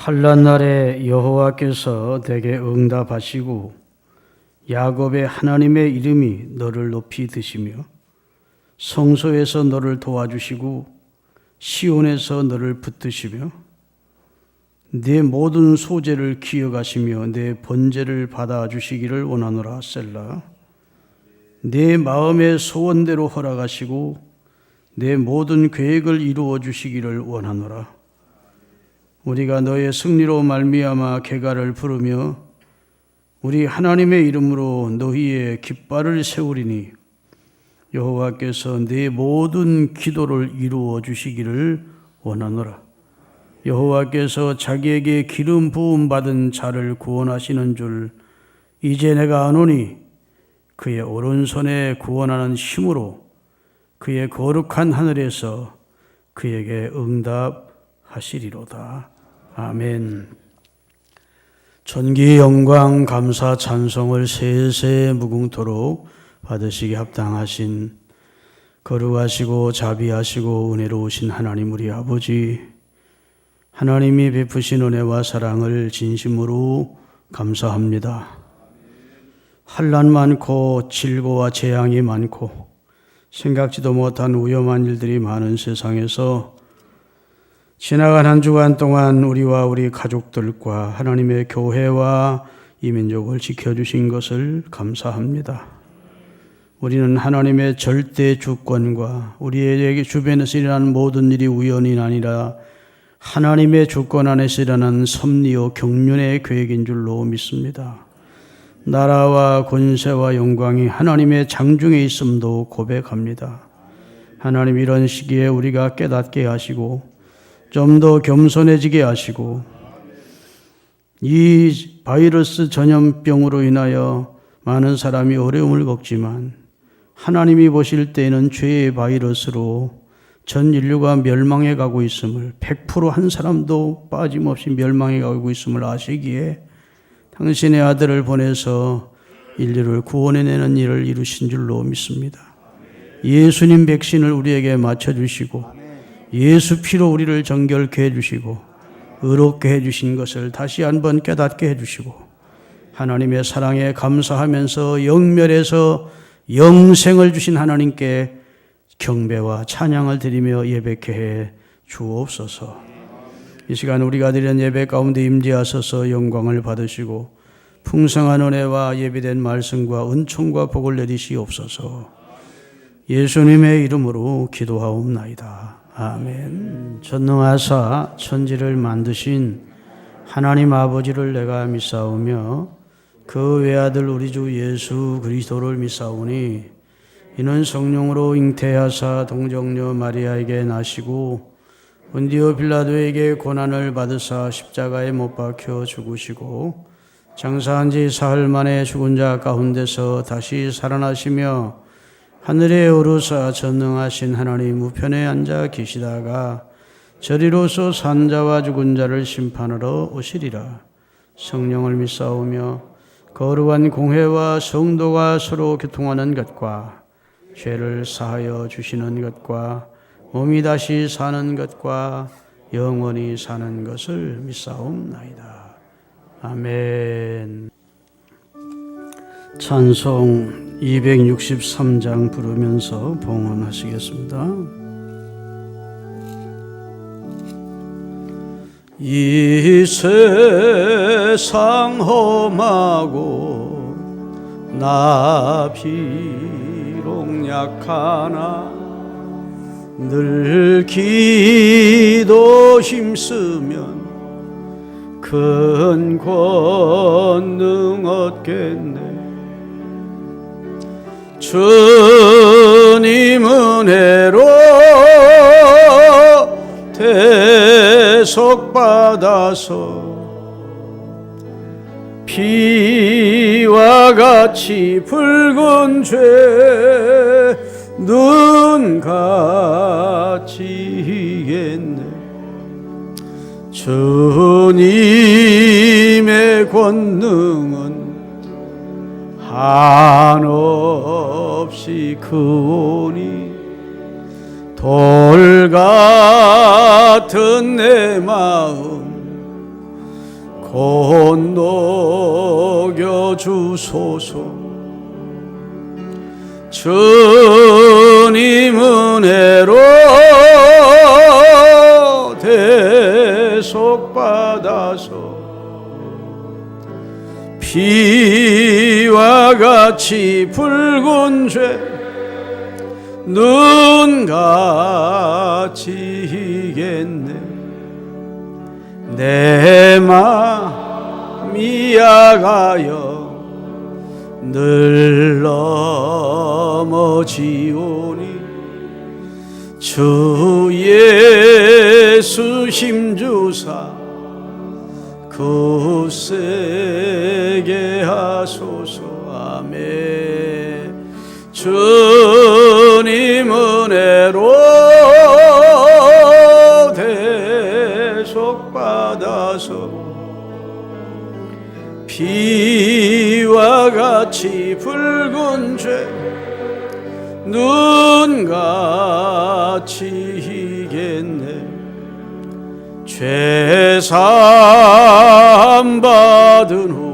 환난 날에 여호와께서 내게 응답하시고 야곱의 하나님의 이름이 너를 높이 드시며 성소에서 너를 도와주시고 시온에서 너를 붙드시며 내 모든 소재를 기억하시며 내 번제를 받아주시기를 원하노라. 셀라. 내 마음의 소원대로 허락하시고 내 모든 계획을 이루어 주시기를 원하노라. 우리가 너의 승리로 말미암아 개가를 부르며 우리 하나님의 이름으로 너희의 깃발을 세우리니 여호와께서 네 모든 기도를 이루어 주시기를 원하노라. 여호와께서 자기에게 기름 부음 받은 자를 구원하시는 줄 이제 내가 아노니 그의 오른손에 구원하는 힘으로 그의 거룩한 하늘에서 그에게 응답하시리로다. 아멘. 존귀, 영광, 감사, 찬송을 세세 무궁토록 받으시기 합당하신 거룩하시고 자비하시고 은혜로우신 하나님 우리 아버지, 하나님이 베푸신 은혜와 사랑을 진심으로 감사합니다. 환난 많고 질고와 재앙이 많고 생각지도 못한 위험한 일들이 많은 세상에서 지나간 한 주간 동안 우리와 우리 가족들과 하나님의 교회와 이 민족을 지켜주신 것을 감사합니다. 우리는 하나님의 절대 주권과 우리에게 주변에서 일어나는 모든 일이 우연이 아니라 하나님의 주권 안에서 일어나는 섭리요 경륜의 계획인 줄로 믿습니다. 나라와 권세와 영광이 하나님의 장중에 있음도 고백합니다. 하나님, 이런 시기에 우리가 깨닫게 하시고 좀 더 겸손해지게 하시고 이 바이러스 전염병으로 인하여 많은 사람이 어려움을 겪지만 하나님이 보실 때에는 죄의 바이러스로 전 인류가 멸망해 가고 있음을, 100% 한 사람도 빠짐없이 멸망해 가고 있음을 아시기에 당신의 아들을 보내서 인류를 구원해내는 일을 이루신 줄로 믿습니다. 예수님 백신을 우리에게 맞춰주시고 예수 피로 우리를 정결케 해주시고 의롭게 해주신 것을 다시 한번 깨닫게 해주시고 하나님의 사랑에 감사하면서 영멸에서 영생을 주신 하나님께 경배와 찬양을 드리며 예배케 해 주옵소서. 이 시간 우리가 드리는 예배 가운데 임재하셔서 영광을 받으시고 풍성한 은혜와 예비된 말씀과 은총과 복을 내리시옵소서. 예수님의 이름으로 기도하옵나이다. 아멘. 전능하사 천지를 만드신 하나님 아버지를 내가 믿사오며 그 외아들 우리 주 예수 그리스도를 믿사오니 이는 성령으로 잉태하사 동정녀 마리아에게 나시고 본디오 빌라도에게 고난을 받으사 십자가에 못 박혀 죽으시고 장사한 지 사흘 만에 죽은 자 가운데서 다시 살아나시며 하늘에 오르사 전능하신 하나님 우편에 앉아 계시다가 저리로서 산 자와 죽은 자를 심판하러 오시리라. 성령을 믿사오며 거룩한 공회와 성도가 서로 교통하는 것과 죄를 사하여 주시는 것과 몸이 다시 사는 것과 영원히 사는 것을 믿사옵나이다. 아멘. 찬송 263장 부르면서 봉헌하시겠습니다. 이 세상 험하고 나 비록 약하나 늘 기도 힘쓰면 큰 권능 얻겠네. 주님 은혜로 대속받아서 피와 같이 붉은 죄 눈같이 희겠네. 주님의 권능은 한없이 크오니 돌 같은 내 마음 건너겨 주소서. 주님 은혜로 대속받아서 피와 같이 붉은 죄 눈같이 희겠네. 내 마음이 약하여 늘 넘어지오니 주 예수 힘주사 굳세게 하소서. 아멘. 주님 은혜로 대속받아서 피와 같이 붉은 죄 눈같이 희겠네. 죄사함 받은 후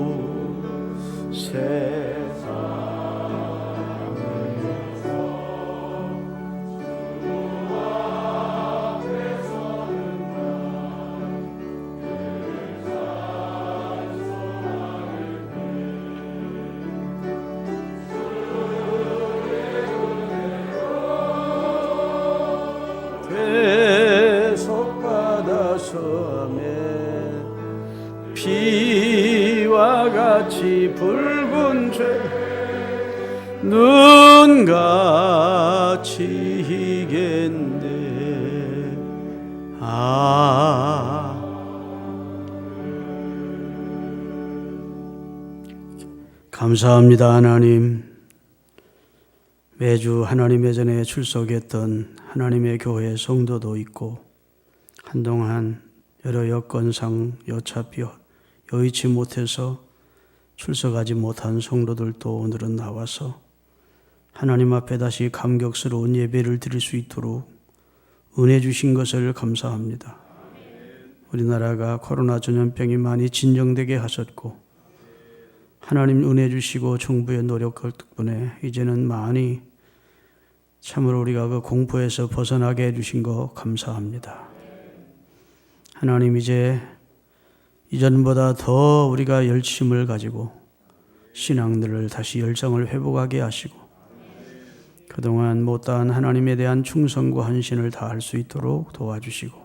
피와 같이 붉은 죄 눈같이 희겠네. 감사합니다. 하나님, 매주 하나님의 전에 출석했던 하나님의 교회 성도도 있고 한동안 여러 여건상 여차피 여의치 못해서 출석하지 못한 성도들도 오늘은 나와서 하나님 앞에 다시 감격스러운 예배를 드릴 수 있도록 은혜 주신 것을 감사합니다. 우리나라가 코로나 전염병이 많이 진정되게 하셨고 하나님 은혜 주시고 정부의 노력 덕분에 이제는 많이 참으로 우리가 그 공포에서 벗어나게 해주신 거 감사합니다. 하나님, 이제 이전보다 더 우리가 열심을 가지고 신앙들을 다시 열정을 회복하게 하시고 그동안 못다한 하나님에 대한 충성과 헌신을 다할 수 있도록 도와주시고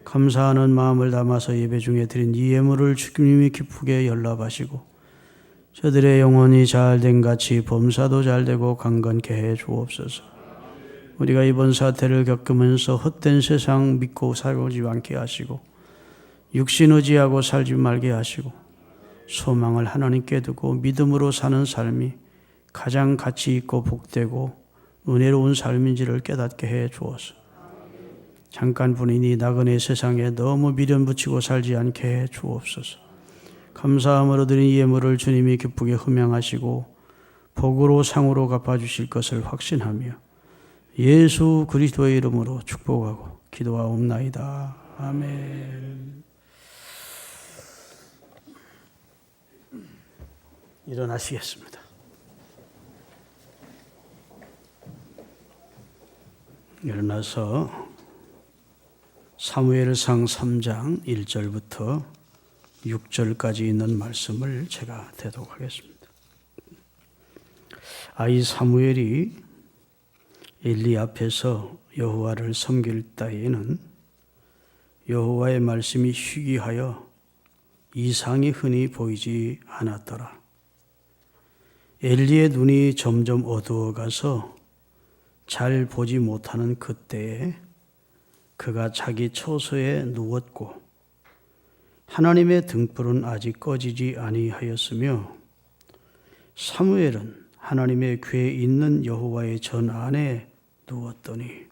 감사하는 마음을 담아서 예배 중에 드린 이 예물을 주님이 기쁘게 연락하시고 저들의 영혼이 잘된 같이 범사도 잘되고 강건케 해 주옵소서. 우리가 이번 사태를 겪으면서 헛된 세상 믿고 살지 않게 하시고 육신 의지하고 살지 말게 하시고 소망을 하나님께 두고 믿음으로 사는 삶이 가장 가치 있고 복되고 은혜로운 삶인지를 깨닫게 해 주옵소서. 잠깐뿐이니 나그네 세상에 너무 미련 붙이고 살지 않게 해 주옵소서. 감사함으로 드린 예물을 주님이 기쁘게 흠양하시고 복으로 상으로 갚아주실 것을 확신하며 예수 그리스도의 이름으로 축복하고 기도하옵나이다. 아멘. 일어나시겠습니다. 일어나서 사무엘상 3장 1절부터 6절까지 있는 말씀을 제가 대독하겠습니다. 아이 사무엘이 엘리 앞에서 여호와를 섬길 때에는 여호와의 말씀이 희귀하여 이상이 흔히 보이지 않았더라. 엘리의 눈이 점점 어두워가서 잘 보지 못하는 그때에 그가 자기 처소에 누웠고 하나님의 등불은 아직 꺼지지 아니하였으며 사무엘은 하나님의 궤에 있는 여호와의 전 안에 누웠더니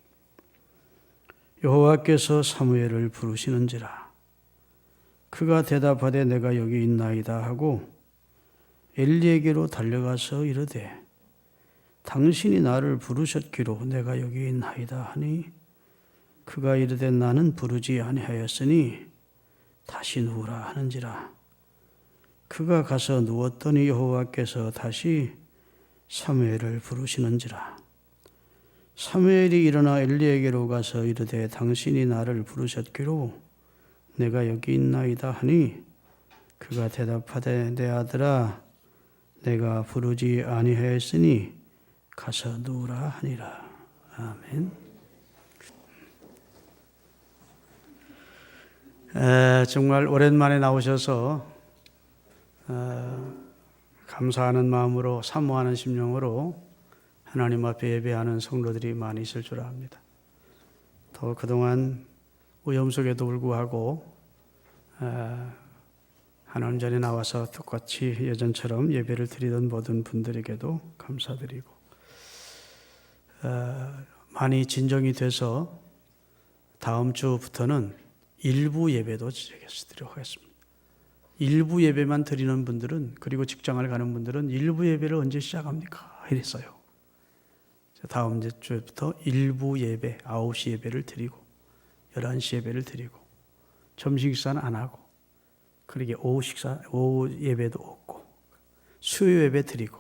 여호와께서 사무엘을 부르시는지라. 그가 대답하되 내가 여기 있나이다 하고 엘리에게로 달려가서 이르되 당신이 나를 부르셨기로 내가 여기 있나이다 하니 그가 이르되 나는 부르지 아니하였으니 다시 누우라 하는지라. 그가 가서 누웠더니 여호와께서 다시 사무엘을 부르시는지라. 사무엘이 일어나 엘리에게로 가서 이르되 당신이 나를 부르셨기로 내가 여기 있나이다 하니 그가 대답하되 내 아들아 내가 부르지 아니하였으니 가서 누우라 하니라. 아멘. 정말 오랜만에 나오셔서 감사하는 마음으로 사모하는 심령으로 하나님 앞에 예배하는 성도들이 많이 있을 줄 압니다. 또 그동안 위험 속에도 불구하고 하나님 전에 나와서 똑같이 예전처럼 예배를 드리던 모든 분들에게도 감사드리고 많이 진정이 돼서 다음 주부터는 일부 예배도 드리도록 하겠습니다. 일부 예배만 드리는 분들은, 그리고 직장을 가는 분들은 일부 예배를 언제 시작합니까? 이랬어요. 다음 주부터 일부 예배, 9시 예배를 드리고 11시 예배를 드리고 점심 식사는 안 하고, 그러게 오후 예배도 없고 수요 예배 드리고,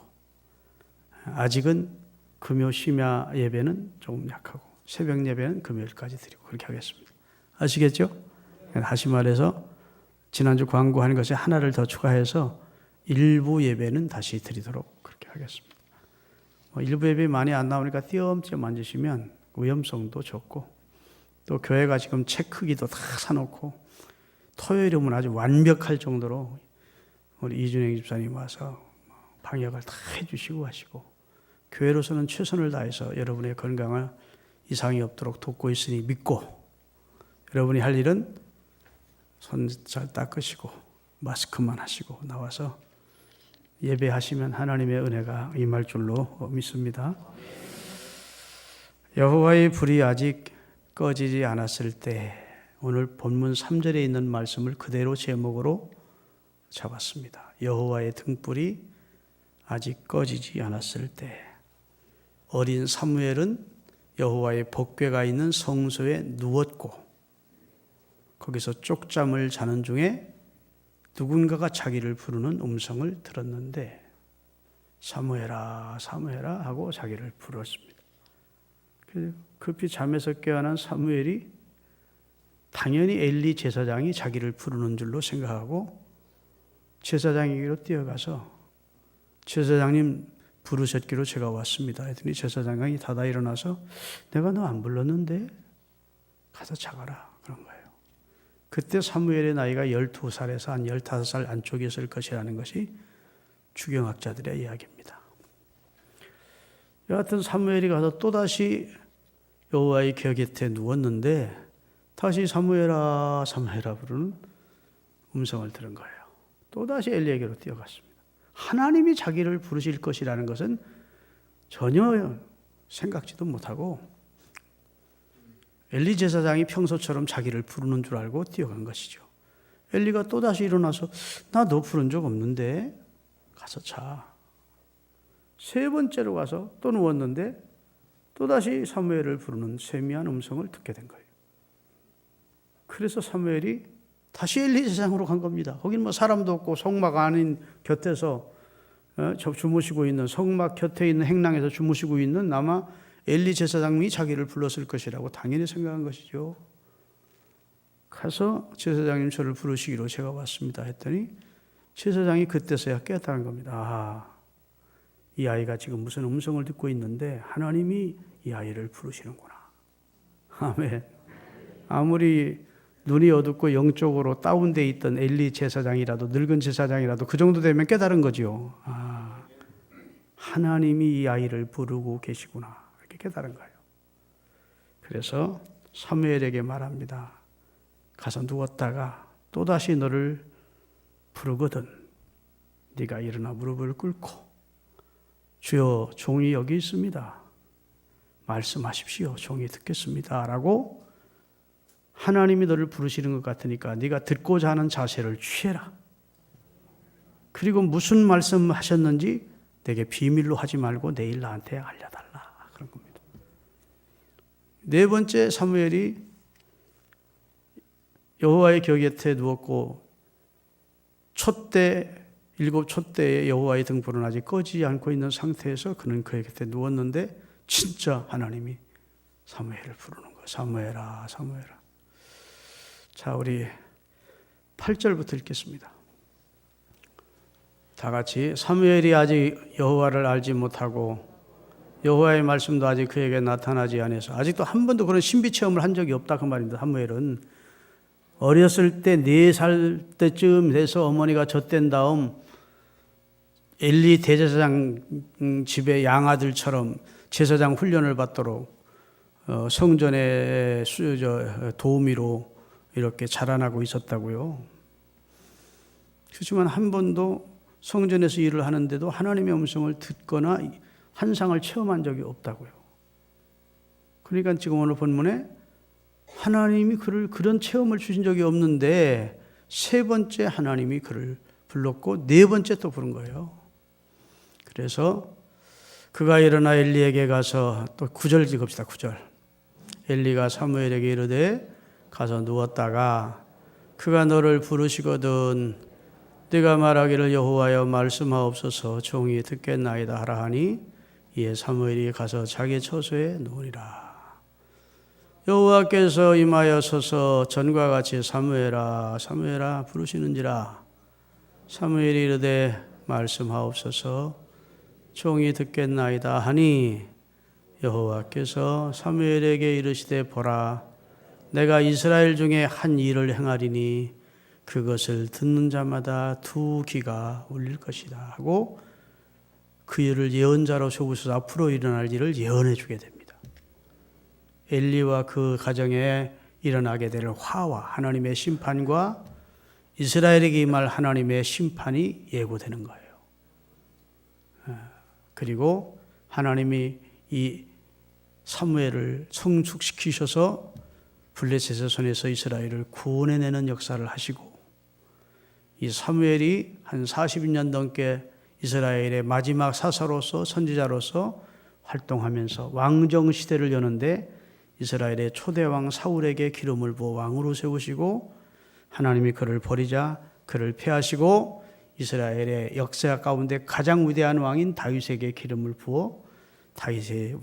아직은 금요 심야 예배는 조금 약하고 새벽 예배는 금요일까지 드리고 그렇게 하겠습니다. 아시겠죠? 다시 말해서 지난주 광고하는 것에 하나를 더 추가해서 일부 예배는 다시 드리도록 그렇게 하겠습니다. 일부 예배 많이 안 나오니까 띄엄띄엄 앉으시면 위험성도 적고, 또 교회가 지금 책 크기도 다 사놓고 토요일이면 아주 완벽할 정도로 우리 이준영 집사님 와서 방역을 다 해주시고 하시고, 교회로서는 최선을 다해서 여러분의 건강을 이상이 없도록 돕고 있으니 믿고, 여러분이 할 일은 손 잘 닦으시고 마스크만 하시고 나와서 예배하시면 하나님의 은혜가 임할 줄로 믿습니다. 여호와의 불이 아직 꺼지지 않았을 때, 오늘 본문 3절에 있는 말씀을 그대로 제목으로 잡았습니다. 여호와의 등불이 아직 꺼지지 않았을 때, 어린 사무엘은 여호와의 법궤가 있는 성소에 누웠고 거기서 쪽잠을 자는 중에 누군가가 자기를 부르는 음성을 들었는데 사무엘아 사무엘아 하고 자기를 불렀습니다. 급히 잠에서 깨어난 사무엘이 당연히 엘리 제사장이 자기를 부르는 줄로 생각하고 제사장에게로 뛰어가서 제사장님 부르셨기로 제가 왔습니다 했더니 제사장이 다다 일어나서 내가 너 안 불렀는데 가서 자거라 그런 거예요. 그때 사무엘의 나이가 12살에서 한 15살 안쪽이었을 것이라는 것이 주경학자들의 이야기입니다. 여하튼 사무엘이 가서 또다시 여호와의 곁에 누웠는데 다시 사무엘아 사무엘아 부르는 음성을 들은 거예요. 또다시 엘리에게로 뛰어갔습니다. 하나님이 자기를 부르실 것이라는 것은 전혀 생각지도 못하고 엘리 제사장이 평소처럼 자기를 부르는 줄 알고 뛰어간 것이죠. 엘리가 또다시 일어나서 나 너 부른 적 없는데 가서 자. 세 번째로 가서 또 누웠는데 또다시 사무엘을 부르는 세미한 음성을 듣게 된 거예요. 그래서 사무엘이 다시 엘리 제사장으로 간 겁니다. 거긴 뭐 사람도 없고 성막 아닌 곁에서 주무시고 있는, 성막 곁에 있는 행랑에서 주무시고 있는 아마 엘리 제사장이 자기를 불렀을 것이라고 당연히 생각한 것이죠. 가서 제사장님 저를 부르시기로 제가 왔습니다 했더니 제사장이 그때서야 깨닫는 겁니다. 아, 이 아이가 지금 무슨 음성을 듣고 있는데 하나님이 이 아이를 부르시는구나. 아멘. 아무리 눈이 어둡고 영적으로 다운되어 있던 엘리 제사장이라도, 늙은 제사장이라도 그 정도 되면 깨달은 거죠. 아, 하나님이 이 아이를 부르고 계시구나. 이렇게 깨달은 거예요. 그래서 사무엘에게 말합니다. 가서 누웠다가 또다시 너를 부르거든 네가 일어나 무릎을 꿇고 주여 종이 여기 있습니다. 말씀하십시오. 종이 듣겠습니다. 라고 하나님이 너를 부르시는 것 같으니까 네가 듣고자 하는 자세를 취해라. 그리고 무슨 말씀하셨는지 내게 비밀로 하지 말고 내일 나한테 알려달라. 그런 겁니다. 네 번째 사무엘이 여호와의 곁에 누웠고 일곱 촛대에 여호와의 등불은 아직 꺼지지 않고 있는 상태에서 그는 그의 곁에 누웠는데 진짜 하나님이 사무엘을 부르는 거예요. 사무엘아, 사무엘아. 자, 우리 8절부터 읽겠습니다. 다 같이. 사무엘이 아직 여호와를 알지 못하고 여호와의 말씀도 아직 그에게 나타나지 않아서 아직도 한 번도 그런 신비 체험을 한 적이 없다 그 말입니다. 사무엘은 어렸을 때 4살 때쯤 돼서 어머니가 젖된 다음 엘리 대제사장 집의 양아들처럼 제사장 훈련을 받도록 성전의 도우미로 이렇게 자라나고 있었다고요. 그렇지만 한 번도 성전에서 일을 하는데도 하나님의 음성을 듣거나 환상을 체험한 적이 없다고요. 그러니까 지금 오늘 본문에 하나님이 그를 그런 체험을 주신 적이 없는데 3번째 하나님이 그를 불렀고 4번째 또 부른 거예요. 그래서 그가 일어나 엘리에게 가서 또 9절 읽읍시다. 9절. 엘리가 사무엘에게 이르되 가서 누웠다가 그가 너를 부르시거든 네가 말하기를 여호와여 말씀하옵소서 종이 듣겠나이다 하라 하니 이에 사무엘이 가서 자기 처소에 누우니라. 여호와께서 임하여 서서 전과 같이 사무엘아 사무엘아 부르시는지라. 사무엘이 이르되 말씀하옵소서 종이 듣겠나이다 하니 여호와께서 사무엘에게 이르시되 보라 내가 이스라엘 중에 한 일을 행하리니 그것을 듣는 자마다 2귀가 울릴 것이다 하고 그 일을 예언자로 세우셔서 앞으로 일어날 일을 예언해 주게 됩니다. 엘리와 그 가정에 일어나게 될 화와 하나님의 심판과 이스라엘에게 임할 하나님의 심판이 예고되는 거예요. 그리고 하나님이 이 사무엘을 성숙시키셔서 블레셋의 손에서 이스라엘을 구원해내는 역사를 하시고 이 사무엘이 한 40년 넘게 이스라엘의 마지막 사사로서 선지자로서 활동하면서 왕정 시대를 여는데 이스라엘의 초대왕 사울에게 기름을 부어 왕으로 세우시고 하나님이 그를 버리자 그를 폐하시고 이스라엘의 역사 가운데 가장 위대한 왕인 다윗에게 기름을 부어 다윗의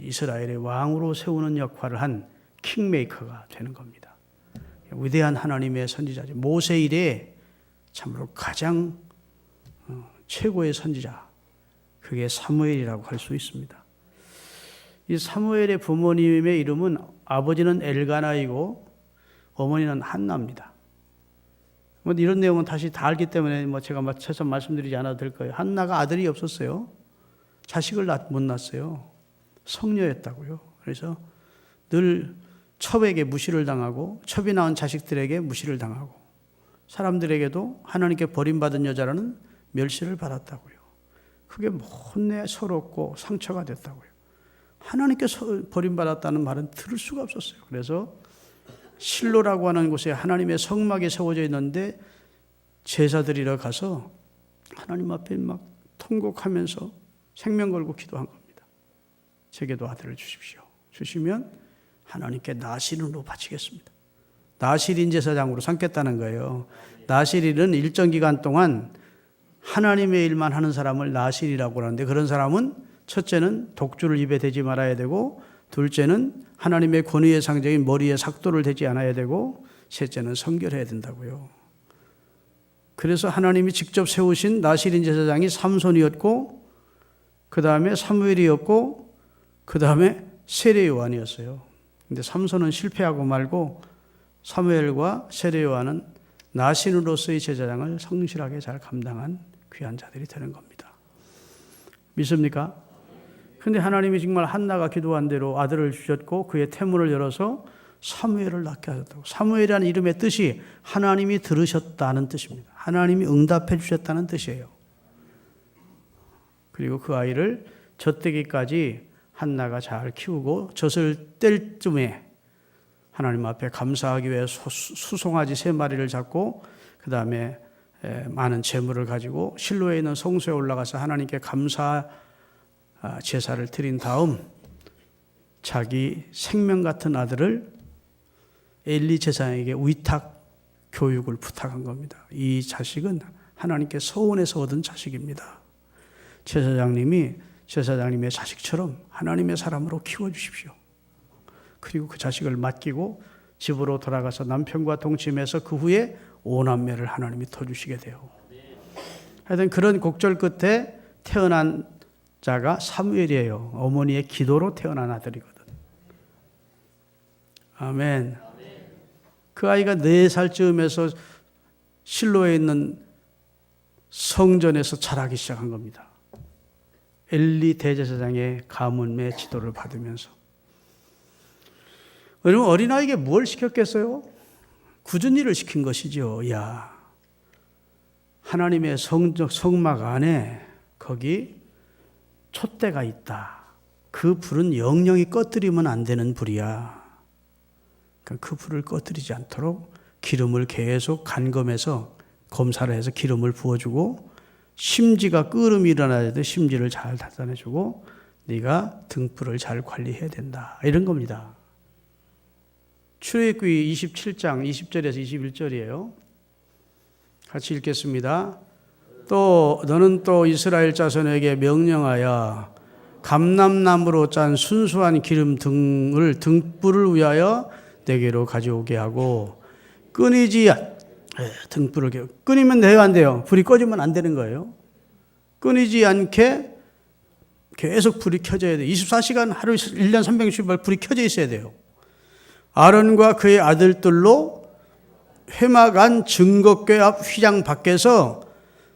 이스라엘의 왕으로 세우는 역할을 한 킹메이커가 되는 겁니다. 위대한 하나님의 선지자죠. 모세 이래 참으로 가장 최고의 선지자, 그게 사무엘이라고 할 수 있습니다. 이 사무엘의 부모님의 이름은 아버지는 엘가나이고 어머니는 한나입니다. 이런 내용은 다시 다 알기 때문에 제가 최소 말씀드리지 않아도 될 거예요. 한나가 아들이 없었어요. 자식을 못 낳았어요. 성녀였다고요. 그래서 늘 첩에게 무시를 당하고 첩이 낳은 자식들에게 무시를 당하고 사람들에게도 하나님께 버림받은 여자라는 멸시를 받았다고요. 그게 못내 서럽고 상처가 됐다고요. 하나님께 버림받았다는 말은 들을 수가 없었어요. 그래서 실로라고 하는 곳에 하나님의 성막이 세워져 있는데 제사드리러 가서 하나님 앞에 막 통곡하면서 생명 걸고 기도한 겁니다. 제게도 아들을 주십시오. 주시면 하나님께 나실인으로 바치겠습니다. 나실인 제사장으로 삼겠다는 거예요. 나실인은 일정 기간 동안 하나님의 일만 하는 사람을 나실이라고 하는데 그런 사람은 첫째는 독주를 입에 대지 말아야 되고 둘째는 하나님의 권위의 상징인 머리에 삭도를 대지 않아야 되고 셋째는 성결해야 된다고요. 그래서 하나님이 직접 세우신 나실인 제사장이 삼손이었고 그 다음에 사무엘이었고 그 다음에 세례 요한이었어요. 근데 삼손은 실패하고 말고 사무엘과 세례 요한은 나신으로서의 제사장을 성실하게 잘 감당한 귀한 자들이 되는 겁니다. 믿습니까? 근데 하나님이 정말 한나가 기도한 대로 아들을 주셨고 그의 태문을 열어서 사무엘을 낳게 하셨다고. 사무엘이라는 이름의 뜻이 하나님이 들으셨다는 뜻입니다. 하나님이 응답해 주셨다는 뜻이에요. 그리고 그 아이를 젖되기까지 한나가 잘 키우고 젖을 뗄 쯤에 하나님 앞에 감사하기 위해 수송아지 3마리를 잡고 그 다음에 많은 재물을 가지고 실로에 있는 성소에 올라가서 하나님께 감사 제사를 드린 다음 자기 생명 같은 아들을 엘리 제사장에게 위탁 교육을 부탁한 겁니다. 이 자식은 하나님께 서원해서 얻은 자식입니다. 제사장님의 자식처럼 하나님의 사람으로 키워주십시오. 그리고 그 자식을 맡기고 집으로 돌아가서 남편과 동침해서 그 후에 5남매를 하나님이 터주시게 돼요. 하여튼 그런 곡절 끝에 태어난 자가 사무엘이에요. 어머니의 기도로 태어난 아들이거든. 아멘. 그 아이가 4살쯤에서 실로에 있는 성전에서 자라기 시작한 겁니다. 엘리 대제사장의 가문의 지도를 받으면서. 여러분, 어린아이에게 뭘 시켰겠어요? 굳은 일을 시킨 것이죠. 야, 하나님의 성막 안에 거기 촛대가 있다. 그 불은 영영이 꺼뜨리면 안 되는 불이야. 그러니까 그 불을 꺼뜨리지 않도록 기름을 계속 간검해서 검사를 해서 기름을 부어주고, 심지가 끓음이 일어나야 돼. 심지를 잘 닫아내주고 네가 등불을 잘 관리해야 된다. 이런 겁니다. 출애굽기 27장 20절에서 21절이에요. 같이 읽겠습니다. 또 너는 또 이스라엘 자손에게 명령하여 감람나무로 짠 순수한 기름 등불을 위하여 내게로 가져오게 하고, 끊이지 등불을 끊이면 돼요, 안 돼요? 불이 꺼지면 안 되는 거예요. 끊이지 않게 계속 불이 켜져야 돼요. 24시간 하루 1년 360일 불이 켜져 있어야 돼요. 아론과 그의 아들들로 회막 안 증거궤 앞 휘장 밖에서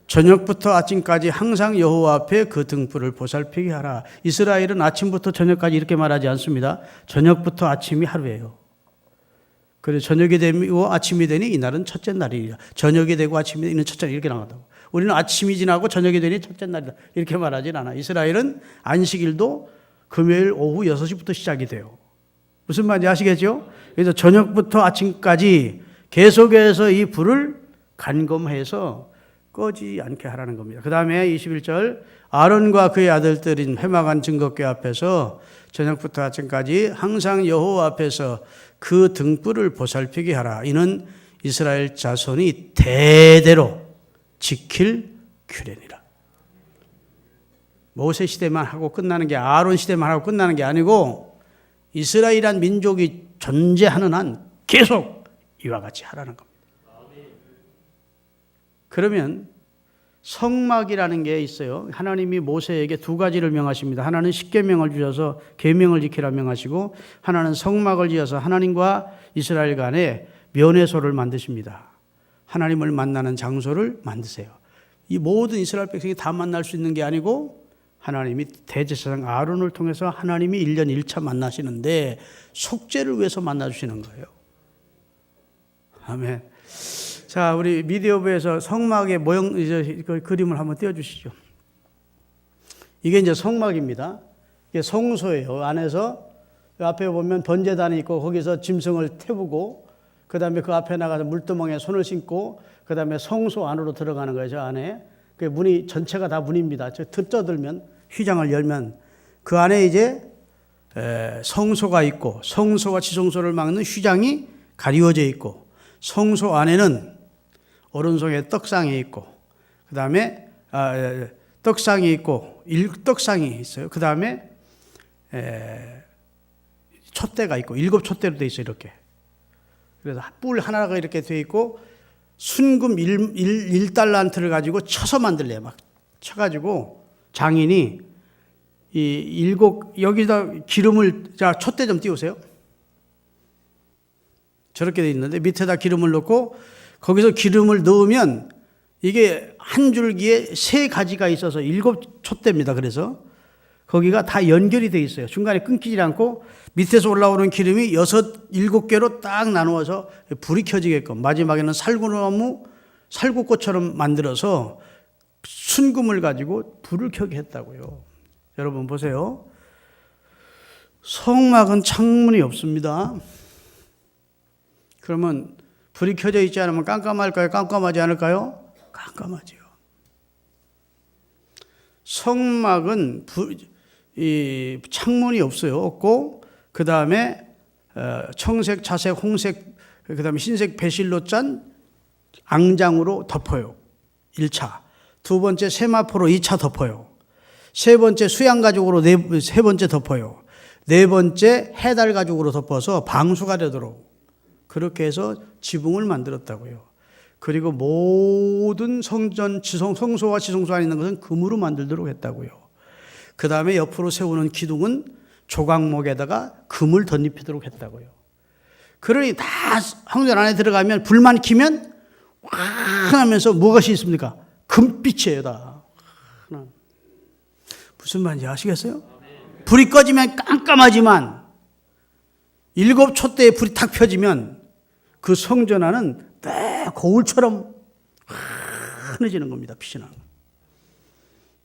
저녁부터 아침까지 항상 여호와 앞에 그 등불을 보살피게 하라. 이스라엘은 아침부터 저녁까지 이렇게 말하지 않습니다. 저녁부터 아침이 하루예요. 그래서 저녁이 되고 아침이 되니 이날은 첫째 날이라. 저녁이 되고 아침이 되니 이는 첫째 날 이렇게 나간다고. 우리는 아침이 지나고 저녁이 되니 첫째 날이다 이렇게 말하진 않아. 이스라엘은 안식일도 금요일 오후 6시부터 시작이 돼요. 무슨 말인지 아시겠죠? 그래서 저녁부터 아침까지 계속해서 이 불을 간검해서 꺼지지 않게 하라는 겁니다. 그 다음에 21절, 아론과 그의 아들들인 회막안 증거궤 앞에서 저녁부터 아침까지 항상 여호와 앞에서 그 등불을 보살피게 하라. 이는 이스라엘 자손이 대대로 지킬 규례니라. 모세 시대만 하고 끝나는 게, 아론 시대만 하고 끝나는 게 아니고 이스라엘이란 민족이 존재하는 한 계속 이와 같이 하라는 겁니다. 그러면 성막이라는 게 있어요. 하나님이 모세에게 2가지를 명하십니다. 하나는 십계명을 주셔서 계명을 지키라 명하시고, 하나는 성막을 지어서 하나님과 이스라엘 간에 면회소를 만드십니다. 하나님을 만나는 장소를 만드세요. 이 모든 이스라엘 백성이 다 만날 수 있는 게 아니고 하나님이 대제사장 아론을 통해서 하나님이 1년 1차 만나시는데 속죄를 위해서 만나주시는 거예요. 아멘. 자, 우리 미디어부에서 성막의 모형, 이제 그 그림을 한번 띄워주시죠. 이게 이제 성막입니다. 이게 성소예요. 안에서 앞에 보면 번제단이 있고 거기서 짐승을 태우고, 그 다음에 그 앞에 나가서 물두멍에 손을 씻고, 그 다음에 성소 안으로 들어가는 거예요. 저 안에. 그 문이 전체가 다 문입니다. 저 뜯어들면, 휘장을 열면 그 안에 이제 성소가 있고, 성소와 지성소를 막는 휘장이 가리워져 있고, 성소 안에는 오른손에 떡상이 있고, 그 다음에 떡상이 있고, 떡상이 있어요. 그 다음에 촛대가 있고, 7 촛대로 되어 있어요. 이렇게. 그래서 뿔 하나가 이렇게 되어 있고, 순금 1달란트를 가지고 쳐서 만들래요. 막 쳐가지고 장인이 여기다 기름을, 자, 촛대 좀 띄우세요. 저렇게 돼 있는데 밑에다 기름을 넣고 거기서 기름을 넣으면 이게 한 줄기에 3가지가 있어서 7 촛대입니다. 그래서 거기가 다 연결이 돼 있어요. 중간에 끊기지 않고 밑에서 올라오는 기름이 7개로 딱 나누어서 불이 켜지게끔, 마지막에는 살구나무, 살구꽃처럼 만들어서 순금을 가지고 불을 켜게 했다고요. 여러분 보세요. 성막은 창문이 없습니다. 그러면 불이 켜져 있지 않으면 깜깜할까요? 깜깜하지 않을까요? 깜깜하죠. 성막은 창문이 없어요. 없고, 그 다음에 청색, 자색, 홍색 그 다음에 흰색 배실로 짠 앙장으로 덮어요. 1차. 두 번째 세마포로 2차 덮어요. 세 번째 수양 가죽으로 세 번째 덮어요. 네 번째 해달 가죽으로 덮어서 방수가 되도록 그렇게 해서 지붕을 만들었다고요. 그리고 모든 성전 성소와 지성소 안에 있는 것은 금으로 만들도록 했다고요. 그 다음에 옆으로 세우는 기둥은 조각목에다가 금을 덧입히도록 했다고요. 그러니 다 성전 안에 들어가면 불만 켜면 환하면서 무엇이 있습니까? 금빛이에요 다. 무슨 말인지 아시겠어요? 불이 꺼지면 깜깜하지만 7촛대에 불이 탁 펴지면 그 성전 안은 딱 거울처럼 환해지는 겁니다. 빛이 나는.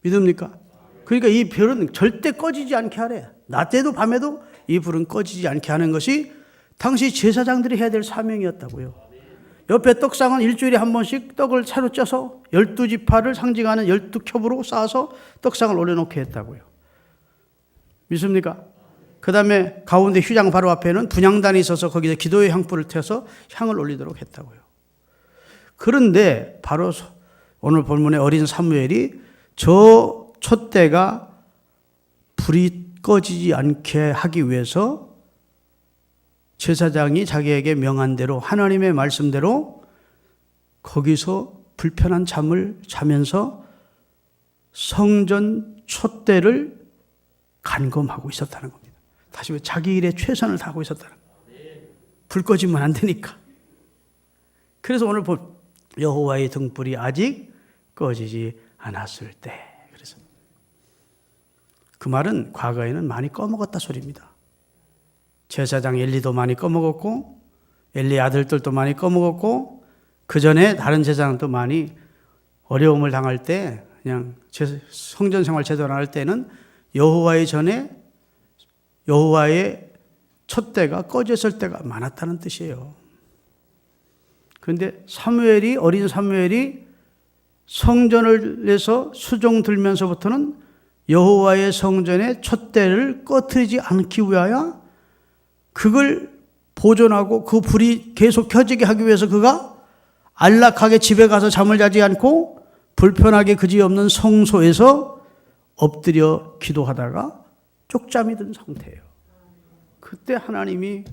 믿습니까? 그러니까 이 별은 절대 꺼지지 않게 하래. 낮에도 밤에도 이 불은 꺼지지 않게 하는 것이 당시 제사장들이 해야 될 사명이었다고요. 옆에 떡상은 일주일에 한 번씩 떡을 새로 쪄서 12지파를 상징하는 12겹으로 쌓아서 떡상을 올려놓게 했다고요. 믿습니까? 그 다음에 가운데 휴장 바로 앞에는 분향단이 있어서 거기서 기도의 향불을 태워서 향을 올리도록 했다고요. 그런데 바로 오늘 본문의 어린 사무엘이 저 촛대가 불이 꺼지지 않게 하기 위해서 제사장이 자기에게 명한 대로 하나님의 말씀대로 거기서 불편한 잠을 자면서 성전 촛대를 간검하고 있었다는 겁니다. 다시 자기 일에 최선을 다하고 있었다는 겁니다. 불 꺼지면 안 되니까. 그래서 오늘 본 여호와의 등불이 아직 꺼지지 않았을 때. 그래서 그 말은 과거에는 많이 꺼먹었다 소리입니다. 제사장 엘리도 많이 꺼먹었고 엘리 아들들도 많이 꺼먹었고 그 전에 다른 제사장도 많이 어려움을 당할 때 그냥 성전 생활 제대로 안 할 때는 여호와의 전에 여호와의 촛대가 꺼졌을 때가 많았다는 뜻이에요. 그런데 어린 사무엘이 성전을 내서 수종 들면서부터는 여호와의 성전의 촛대를 꺼뜨리지 않기 위하여 그걸 보존하고 그 불이 계속 켜지게 하기 위해서 그가 안락하게 집에 가서 잠을 자지 않고 불편하게 그지없는 성소에서 엎드려 기도하다가 쪽잠이 든 상태예요. 그때 하나님이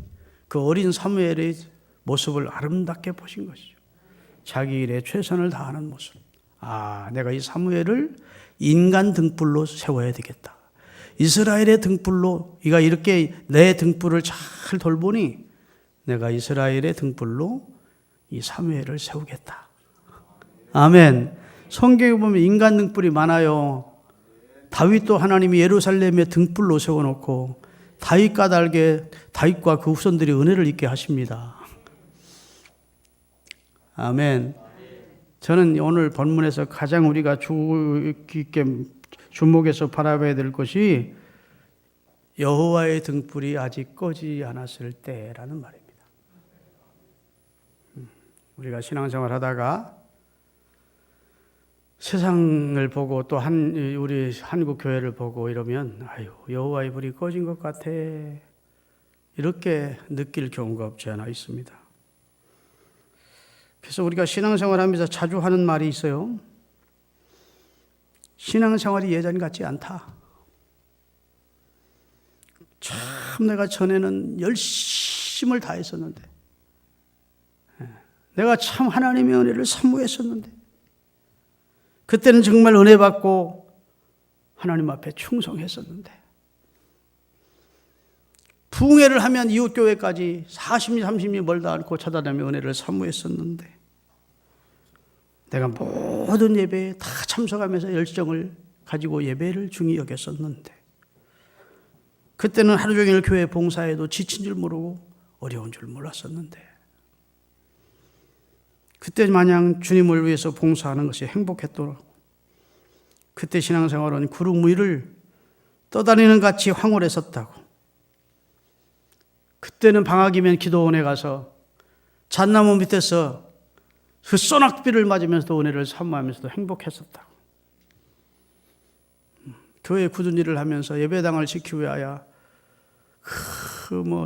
그 어린 사무엘의 모습을 아름답게 보신 것이죠. 자기 일에 최선을 다하는 모습. 내가 이 사무엘을 인간 등불로 세워야 되겠다. 이스라엘의 등불로, 이가 이렇게 내 등불을 잘 돌보니 내가 이스라엘의 등불로 이 사무엘을 세우겠다. 아멘. 성경에 보면 인간 등불이 많아요. 다윗도 하나님이 예루살렘에 등불로 세워놓고 다윗 까닭에 다윗과 그 후손들이 은혜를 입게 하십니다. 아멘. 저는 오늘 본문에서 가장 우리가 주의 깊게 주목해서 바라봐야 될 것이 여호와의 등불이 아직 꺼지지 않았을 때라는 말입니다. 우리가 신앙생활 하다가 세상을 보고 또 우리 한국 교회를 보고 이러면 여호와의 불이 꺼진 것 같아 이렇게 느낄 경우가 없지 않아 있습니다. 그래서 우리가 신앙생활 하면서 자주 하는 말이 있어요. 신앙생활이 예전 같지 않다. 참 내가 전에는 열심을 다했었는데 내가 참 하나님의 은혜를 사모했었는데 그때는 정말 은혜 받고 하나님 앞에 충성했었는데 부흥회를 하면 이웃교회까지 40리 30리 멀다 않고 찾아다니며 은혜를 사모했었는데 내가 모든 예배에 다 참석하면서 열정을 가지고 예배를 중히 여겼었는데 그때는 하루 종일 교회 봉사에도 지친 줄 모르고 어려운 줄 몰랐었는데 그때 마냥 주님을 위해서 봉사하는 것이 행복했더라고. 그때 신앙생활은 구름 위를 떠다니는 같이 황홀했었다고. 그때는 방학이면 기도원에 가서 잣나무 밑에서 그 소낙비를 맞으면서도 은혜를 사모하면서도 행복했었다고. 교회 굳은 일을 하면서 예배당을 지키기 위하여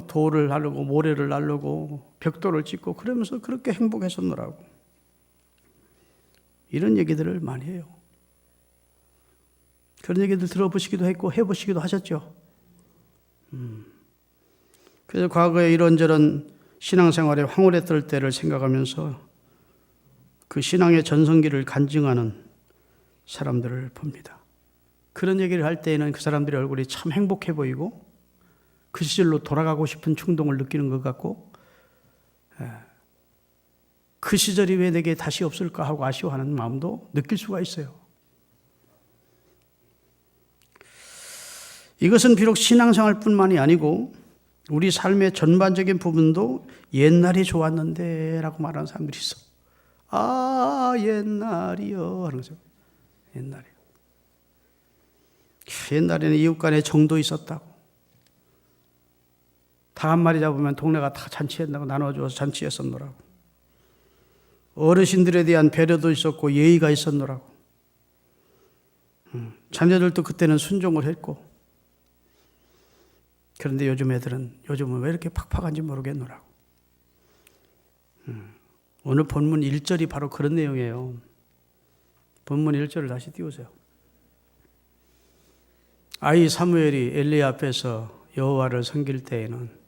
돌을 나르고 모래를 나르고 벽돌을 찍고 그러면서 그렇게 행복했었노라고. 이런 얘기들을 많이 해요. 그런 얘기들 들어보시기도 했고 해보시기도 하셨죠. 그래서 과거에 이런저런 신앙생활에 황홀했을 때를 생각하면서 그 신앙의 전성기를 간증하는 사람들을 봅니다. 그런 얘기를 할 때에는 그 사람들의 얼굴이 참 행복해 보이고 그 시절로 돌아가고 싶은 충동을 느끼는 것 같고, 그 시절이 왜 내게 다시 없을까 하고 아쉬워하는 마음도 느낄 수가 있어요. 이것은 비록 신앙생활뿐만이 아니고 우리 삶의 전반적인 부분도 옛날이 좋았는데 라고 말하는 사람들이 있어. 아, 옛날이요 하는 거죠. 옛날이요. 옛날에는 이웃 간에 정도 있었다고. 닭 한 마리 잡으면 동네가 다 잔치한다고 나눠줘서 잔치했었노라고. 어르신들에 대한 배려도 있었고 예의가 있었노라고. 자녀들도 그때는 순종을 했고. 그런데 요즘은 왜 이렇게 팍팍한지 모르겠노라고. 오늘 본문 1절이 바로 그런 내용이에요. 본문 1절을 다시 띄우세요. 아이 사무엘이 엘리 앞에서 여호와를 섬길 때에는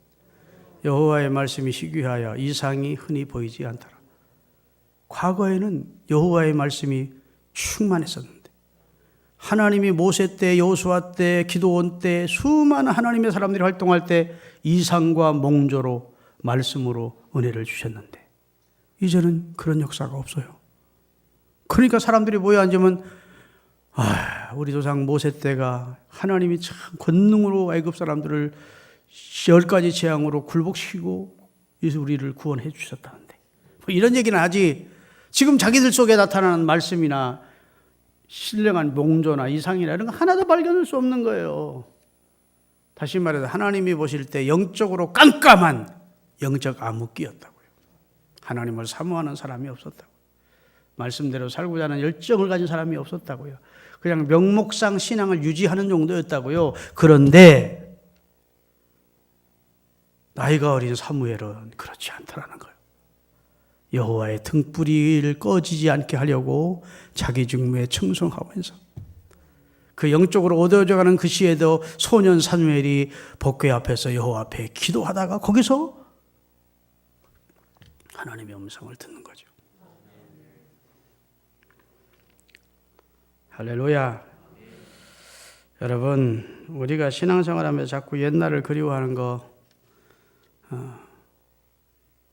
여호와의 말씀이 희귀하여 이상이 흔히 보이지 않더라. 과거에는 여호와의 말씀이 충만했었는데 하나님이 모세 때, 여호수아 때, 기도원 때 수많은 하나님의 사람들이 활동할 때 이상과 몽조로 말씀으로 은혜를 주셨는데 이제는 그런 역사가 없어요. 그러니까 사람들이 모여 앉으면 우리 조상 모세 때가 하나님이 참 권능으로 애굽 사람들을 10가지 재앙으로 굴복시키고 우리를 구원해 주셨다는데 뭐 이런 얘기는 하지, 지금 자기들 속에 나타나는 말씀이나 신령한 몽조나 이상이나 이런 거 하나도 발견할 수 없는 거예요. 다시 말해서 하나님이 보실 때 영적으로 깜깜한 영적 암흑기였다고요. 하나님을 사모하는 사람이 없었다고. 말씀대로 살고자 하는 열정을 가진 사람이 없었다고요. 그냥 명목상 신앙을 유지하는 정도였다고요. 그런데 나이가 어린 사무엘은 그렇지 않더라는 거예요. 여호와의 등불이 꺼지지 않게 하려고 자기 직무에 충성하면서 그 영적으로 어두워져가는 그 시에도 소년 사무엘이 법궤 앞에서 여호와 앞에 기도하다가 거기서 하나님의 음성을 듣는 거죠. 할렐루야. 여러분, 우리가 신앙생활하면서 자꾸 옛날을 그리워하는 거,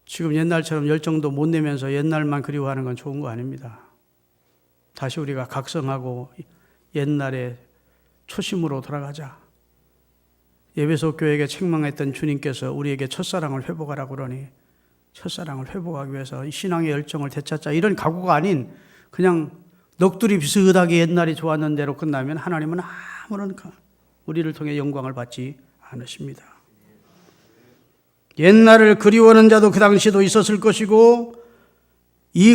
지금 옛날처럼 열정도 못 내면서 옛날만 그리워하는 건 좋은 거 아닙니다. 다시 우리가 각성하고 옛날의 초심으로 돌아가자. 예배소 교회에게 책망했던 주님께서 우리에게 첫사랑을 회복하라고 그러니 첫사랑을 회복하기 위해서 신앙의 열정을 되찾자, 이런 각오가 아닌 그냥 넋두리 비슷하게 옛날이 좋았는 대로 끝나면 하나님은 아무런 우리를 통해 영광을 받지 않으십니다. 옛날을 그리워하는 자도 그 당시에도 있었을 것이고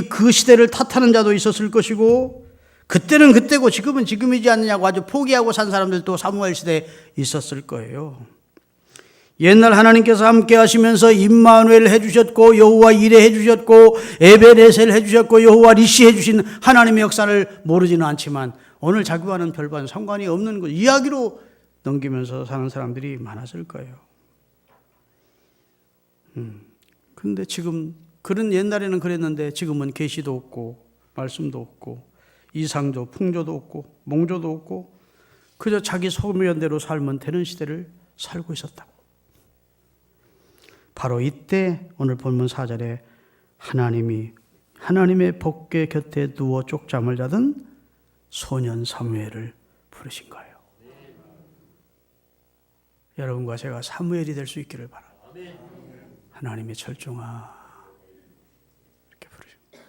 그 시대를 탓하는 자도 있었을 것이고 그때는 그때고 지금은 지금이지 않느냐고 아주 포기하고 산 사람들도 사무엘 시대에 있었을 거예요. 옛날 하나님께서 함께 하시면서 임마누엘 해주셨고 여호와 이레 해주셨고 에베네셀 해주셨고 여호와 니시 해주신 하나님의 역사를 모르지는 않지만 오늘 자기와는 별반 상관이 없는 것 이야기로 넘기면서 사는 사람들이 많았을 거예요. 근데 지금 그런 옛날에는 그랬는데 지금은 계시도 없고 말씀도 없고 이상조 풍조도 없고 몽조도 없고 그저 자기 소면대로 살면 되는 시대를 살고 있었다고. 바로 이때 오늘 본문 4절에 하나님이 하나님의 법궤 곁에 누워 쪽잠을 자던 소년 사무엘을 부르신 거예요. 여러분과 제가 사무엘이 될 수 있기를 바랍니다. 하나님의 철종아 이렇게 부르십니다.